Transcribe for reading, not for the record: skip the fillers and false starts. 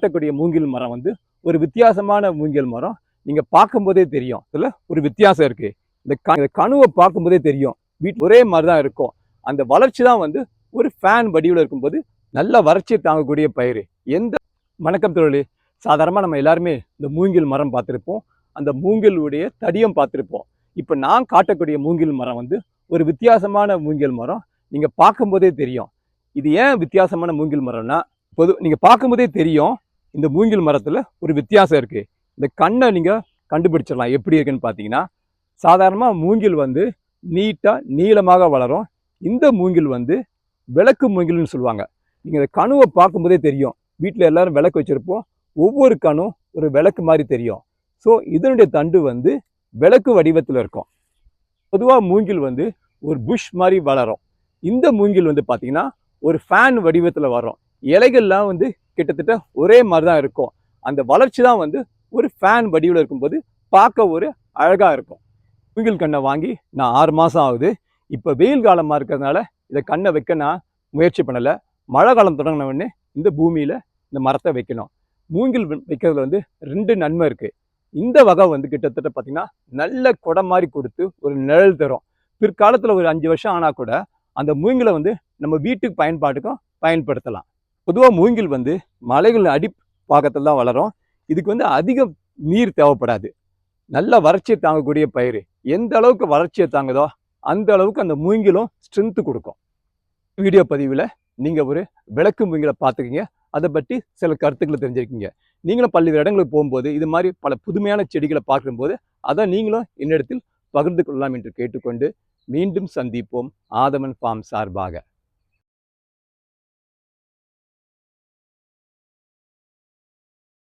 காட்டக்கூடிய மூங்கில் மரம் வந்து ஒரு வித்தியாசமான மூங்கில் மரம். நீங்க பார்க்கும்போதே தெரியும் இதுல ஒரு வித்தியாசம் இருக்கு. இந்த கணுவை பார்க்கும்போதே தெரியும் வீட்டு ஒரே மாதிரி தான் இருக்கும். அந்த வளர்ச்சி தான் வந்து ஒரு ஃபேன் வடிவில் இருக்கும்போது நல்ல வறட்சியை தாங்கக்கூடிய பயிர். எந்த வணக்கம் தோழி. சாதாரணமாக நம்ம எல்லாருமே இந்த மூங்கில் மரம் பார்த்துருப்போம், அந்த மூங்கிலுடைய தடியம் பார்த்துருப்போம். இப்போ நான் காட்டக்கூடிய மூங்கில் மரம் வந்து ஒரு வித்தியாசமான மூங்கில் மரம். நீங்க பார்க்கும்போதே தெரியும் இது ஏன் வித்தியாசமான மூங்கில் மரம்னா, நீங்க பார்க்கும்போதே தெரியும் இந்த மூங்கில் மரத்துல ஒரு வித்தியாசம் இருக்கு. இந்த கண்ணை நீங்க கண்டுபிடிச்சிடலாம் எப்படி இருக்குன்னு பார்த்தீங்கன்னா, சாதாரணமாக மூங்கில் வந்து நீட்டா நீளமாக வளரும். இந்த மூங்கில் வந்து விளக்கு மூங்கில்னு சொல்லுவாங்க. நீங்க இந்த கணுவை பார்க்கும்போதே தெரியும். வீட்டில் எல்லாரும் விளக்கு வச்சிருப்போம், ஒவ்வொரு கணும் ஒரு விளக்கு மாதிரி தெரியும். ஸோ இதனுடைய தண்டு வந்து விளக்கு வடிவத்தில் இருக்கும். பொதுவாக மூங்கில் வந்து ஒரு புஷ் மாதிரி வளரும். இந்த மூங்கில் வந்து பார்த்தீங்கன்னா ஒரு ஃபேன் வடிவத்தில் வரும். இலைகள்லாம் வந்து கிட்டத்தட்ட ஒரே மாதிரி தான் இருக்கும். அந்த வளர்ச்சி தான் வந்து ஒரு ஃபேன் வடிவில் இருக்கும்போது பார்க்க ஒரு அழகாக இருக்கும். மூங்கில் கண்ணை வாங்கி நான் 6 மாதம் ஆகுது. இப்போ வெயில் காலமாக இருக்கிறதுனால இதை கண்ணை வைக்க நான் முயற்சி பண்ணலை. மழை காலம் தொடங்கின உடனே இந்த பூமியில் இந்த மரத்தை வைக்கணும். மூங்கில் வைக்கிறதுல வந்து 2 நன்மை இருக்குது. இந்த வகை வந்து கிட்டத்தட்ட பார்த்தீங்கன்னா நல்ல கொடை மாதிரி கொடுத்து ஒரு நிழல் தரும். பிற்காலத்தில் ஒரு 5 வருஷம் ஆனால் கூட அந்த மூங்கிலை வந்து நம்ம வீட்டுக்கு பயன்பாட்டுக்கும் பயன்படுத்தலாம். பொதுவாக மூங்கில் வந்து மலைகள் அடிப்பாகத்தில் தான் வளரும். இதுக்கு வந்து அதிக நீர் தேவைப்படாது. நல்ல வறட்சியை தாங்கக்கூடிய பயிர். எந்த அளவுக்கு வறட்சியை தாங்குதோ அந்த அளவுக்கு அந்த மூங்கிலும் ஸ்ட்ரென்த்து கொடுக்கும். வீடியோ பதிவில் நீங்கள் ஒரு விளக்கு மூங்கிலை பார்த்துக்கிங்க, அதை பற்றி சில கருத்துக்களை தெரிஞ்சிருக்கீங்க. நீங்களும் பல்வேறு இடங்களுக்கு போகும்போது இது மாதிரி பல புதுமையான செடிகளை பார்க்கும்போது அதை நீங்களும் என்னிடத்தில் பகிர்ந்து கொள்ளலாம் என்று கேட்டுக்கொண்டு மீண்டும் சந்திப்போம். ஆதவன் ஃபார்ம் சார்பாக.